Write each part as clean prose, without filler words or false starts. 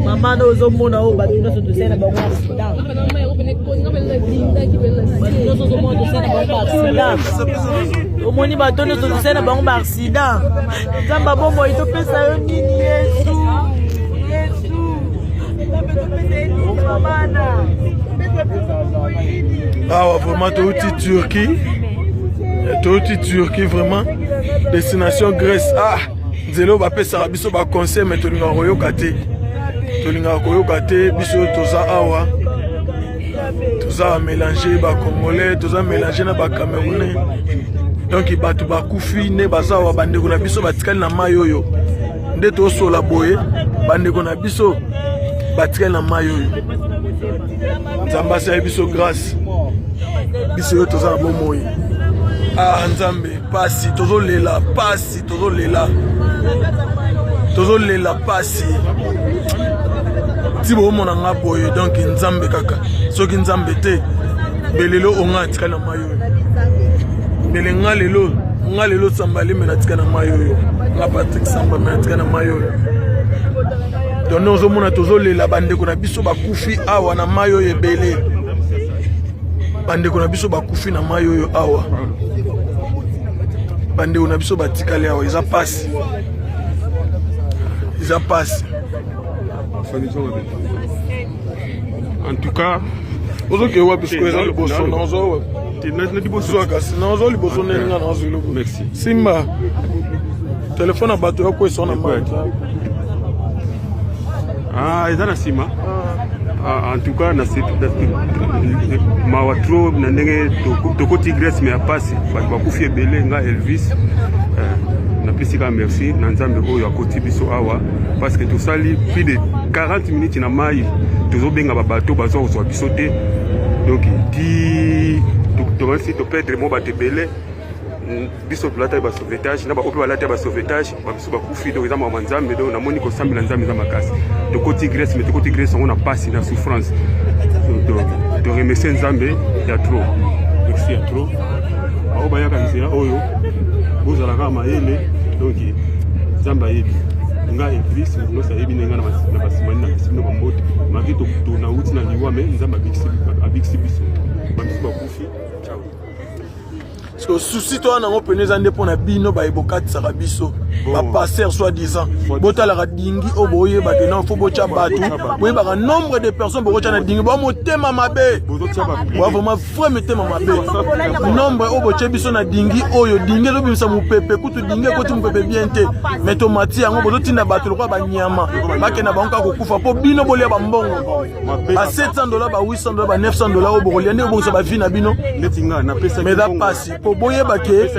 Maman nous au monde au bâtiment de scène bon accident. Au monde bâtiment de scène bon accident. Zamba bon moi to pesa yo nini Yesu. Ah vraiment Turquie vraiment destination Grèce. Ah nzelo ba pesa biso ba conseil mais to linga koyoka te biso toza awa toza mélanger ba congolais toza mélanger na ba camerounais donc batu ba kufi ne bazawa bandeko na biso batikali na mayi oyo nde to sola boye bandeko na biso batikali na mayi oyo nzambe asali biso grâce biso yo toza na bomoi. Ah nzambe pasi tozolela pasi ti bomona nga boye donc nzambe kaka soki nzambe te belelo onga atika na mayi oyo bele nga lelo sambali me natika na mayi oyo nga Patrick Samba me natika na mayi oyo donc ozomona tozolela bandeko na biso bakufi awa na mayi oyo ebele bandeko na biso bakufi na mayi oyo awa bandeko na biso batikali awa eza pasi en tout cas ozoke wa biso eza liboso nazo liboso nenga nazo liboso. Merci Simba telefone bato yako eso na mayi eza na sima. En tout cas, mawatro na ndenge tokoti Grèce mais apasi bakufi ebele nga Elvis na pisika merci na nzambe oyo akoti biso awa parce que tosali plus de 40 minutes na mai tozobenga babato bazwa kozwa biso te donc di tomansi toperdre mo bato ebele biso tolata ba sauvetage na ba ope balata ba sauvetage ba biso bakufi donc eza mama nzambe donc namoni kosambela nzambe eza makasi tokoti Grèce mais tokoti Grèce on a passé na souffrance donc de remercier nzambe ya trop merci ya trop bao bayaka nzela oyo bozalaka mayele donc nzambe ayebi nga Elvis nosa yebi nenga na basimani na bisino bambote maki tona uti na liwa mais nzambe abikisi biso bakufi ciao. Parce que souci toi na ngopeneza nde pona bino ba ebokatisa biso ba passer soi-disant botala ka dingi oboye ba tena fo bocha batu boye ba nombre de personnes bocha na dingi ba motema mabe wa vraiment vraiment tema mabe nombre oboche biso na dingi oyo dingi zo bimisa mupepe kutu dingi koti mupepe bien te mais tomati yango bozo tinda batu lokwa ba nyama bakena banka kokufa po bino bolia ba mbongo ba $700 ba $800 ba $900 obokolia nde obongisa ba vie na bino letinga na pesa mais da pasi po boye bake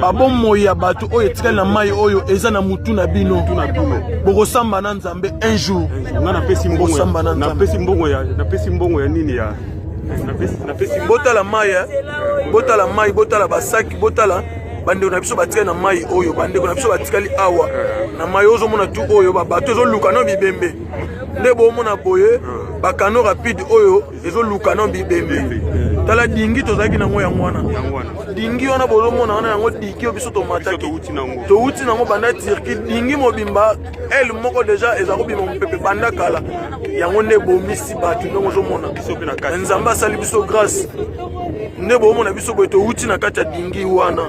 babomoyi ya bato oyo etikali na mayi oyo eza na mutu na bino bokosamba na nzambe un jour nga napesi mbongo ya nini ya botala mayi botala basaki botala bandeko na biso batikali na mayi oyo bandeko na biso batikali awa na mayi ozomona tu oyo babato ezoluka no bibembe nde bomona boye bakano rapide oyo ezoluka no bibembe tala dingi tozalaki nango yango wana dingi wana bozomona wana yango diki oyo biso tomataki touti nango banda Turquie dingi mobimba ele moko deja eza kobima mopepe banda kala yango nde bomisi bato ndenge ozomona nzambe asali biso grâce nde bomona biso boye touti na kati ya dingi wana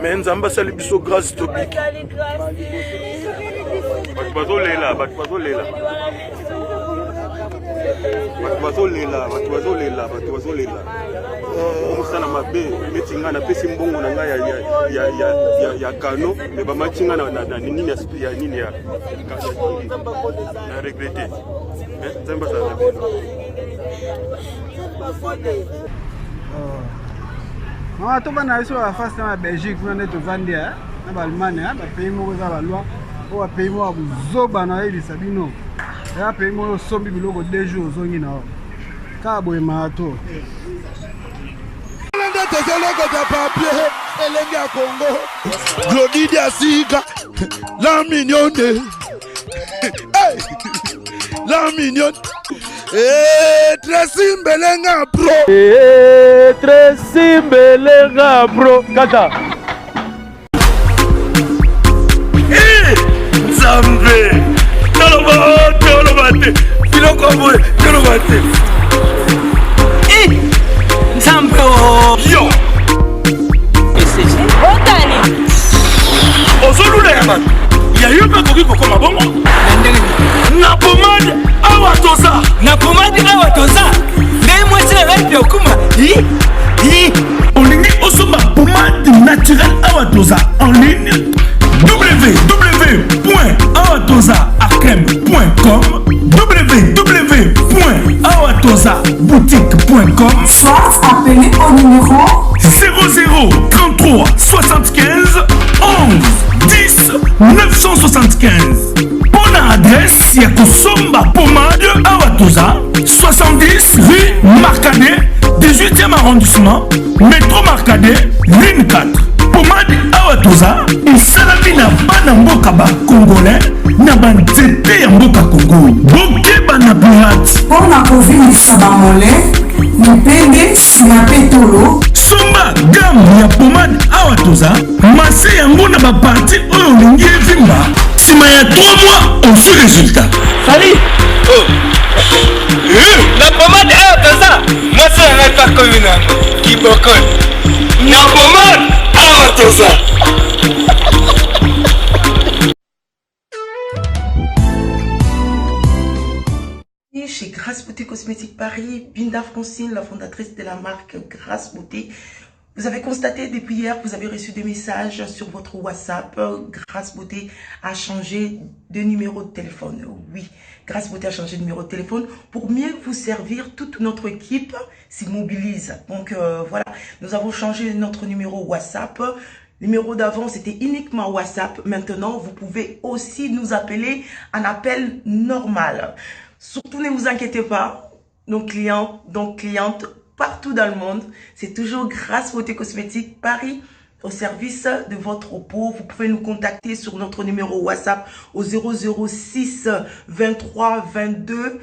mais nzambe asali biso grâce tobiki bato bazolela omusana mabe neti nga napesi mbongo na nga ya kano me bamati nga na nini ya nini ya regrete nzambe azala mama tobana biso bafasi na Belgique kuna nde tovandi na baallemagne bapays moko eza balwa oyo bapays moko ya buzoba na yebisa bino ya pays moko osombi biloko 2 jours ozongi na o kaka boye marato tozoloko ta papier elenge ya Congo Glodidi Asika la mignonne la mignonne Tracy Mbelenga bro Tracy Mbelenga bro kata Nzambe. Toloba te. Biloko boye, toloba te. Nzambe o. Yo. Otani. Ozolula ya bato. Ya yo pe koki kokoma bongo. Na pomade awa toza. Na pomade awa toza. Ngai mwasi na ngai okuma. Olingi osomba pomade naturelle awa toza en ligne. www.awatozaakrem.com www.awatozaboutique.com Soit appelé au numéro 00 33 75 11 10 975. Bonne adresse, ya Kosomba Pomade Awatoza, 70 rue Marcadet, 18e arrondissement, métro Marcadet, ligne 4. Pomade Awatoza, esalami na bana mboka ba congolais, na banzete ya mboka Congo. Bokeba na pirate. pour la province Bamolé, Mupende, Sinapetolo. Somba gamme ya pomade Awatoza, masse yango na ba parti oyo olingi evimba. Sima ya 3 mois, on fait résultat. Salut. Na pomade awa toza. Mwasi na ngai pa komi nango. Kibokoni. Na pomade Awatoza. Chez Grâce Beauté Cosmétique Paris, Binda Francine, la fondatrice de la marque Grâce Beauté. Vous avez constaté depuis hier, vous avez reçu des messages sur votre WhatsApp. Grâce Beauté a changé de numéro de téléphone. Oui, Grâce Beauté a changé de numéro de téléphone pour mieux vous servir. Toute notre équipe s'y mobilise. Donc voilà, nous avons changé notre numéro WhatsApp. Le numéro d'avant, c'était uniquement WhatsApp. Maintenant, vous pouvez aussi nous appeler en appel normal. Surtout, ne vous inquiétez pas. Nos clients, donc clientes, partout dans le monde, c'est toujours Grâce Beauté Cosmétique Paris au service de votre peau. Vous pouvez nous contacter sur notre numéro WhatsApp au 006 23 22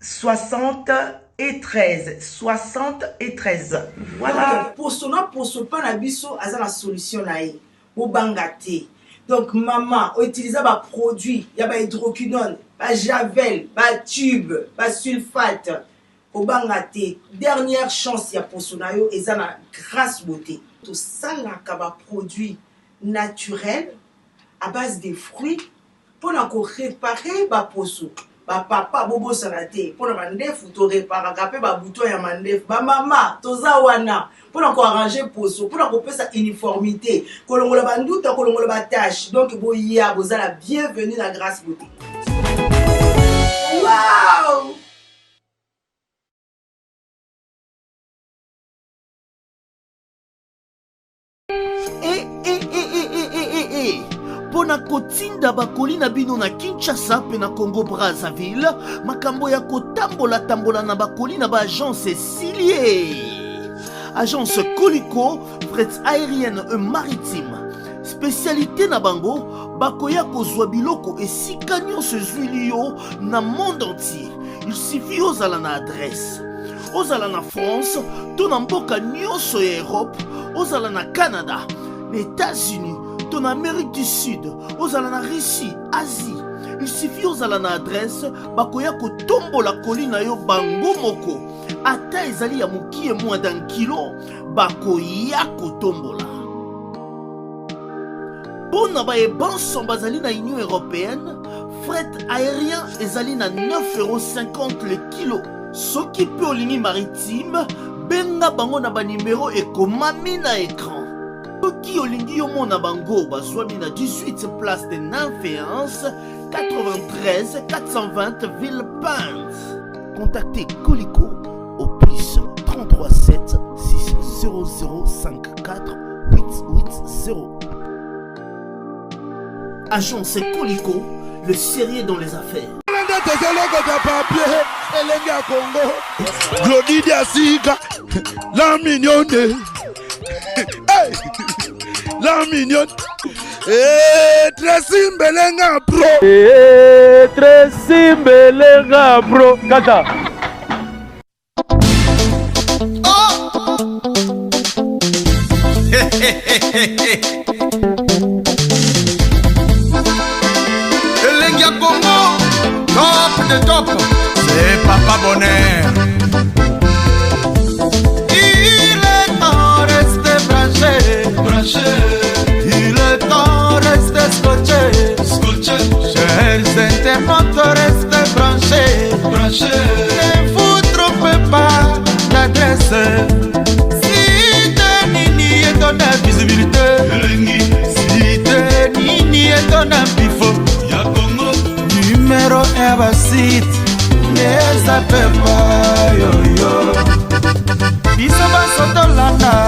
60 et 13. 60 et 13. Voilà. Pour pas la biso, à la solution là. Au bangate. Donc, maman, utiliser des produits, il y a des hydroquinone, des javel, des tubes, des sulfate. Au bangate, dernière chance, il y a pour son ayo, et ça, la Grâce Beauté. Tout ça, là, il y a des produits naturels, à base de fruits, pour réparer les poissons. Papa, bobo sanate, pour la mandef, ou réparer, rapper les boutons et mandef. Maman, toza wana. Pour arranger poso, pour qu'on sa uniformité, que l'on la bandoute, que l'on la tâche. Donc, vous avez la bienvenue dans la Grâce Beauté. Waouh! Pona kotinda bakoli na bino na Kinshasa pe na Congo Brazzaville, makambo ya kotambola tambola na bakoli na ba agence Silier. Agence Colicot, fret aérienne et maritime. Spécialité na bango, bakoya kozwa biloko esika nyonso zwili yo na monde entier. Il suffit ozala na adresse. Ozala na France, to na mboka nyonso ya Europe, ozala na Canada, les États-Unis, to na Amérique du Sud, ozala na Russie, Asie. Il suffit ozala na adresse, bakoya kotombola kolina yo bango moko. Ata ezali ya mokie moins d'un kilo, bakoya kotombola. Pona ba ebanso bazali na Union Européenne, fret aérien ezali na 9,50 € le kilo. Soki pe olingi maritime, benga bango na ba numéro ekomami na écran. Soki olingi yo mona bango bazwami na 18 place de Nanféance, 93 420 Villepinte. Contactez Colicot au plus 33 7 600 54 880. Agence Colicot, le sérieux dans les affaires. Glodidia Sika, la mignonne. Hey, la mignonne. Tracy Mbelenga Pro. Tracy Mbelenga Pro. Kata. de top, c'est Papa Bonheur. Il est temps de rester branché. Il est temps de rester scotché. Chers internautes, restez branchés. Ne vous trompez pas d'adresse. Si Nini est ton invisibilité, si Nini est ton pifo, numéro 1 va site, les appelle pas yo. Biso basoto landa.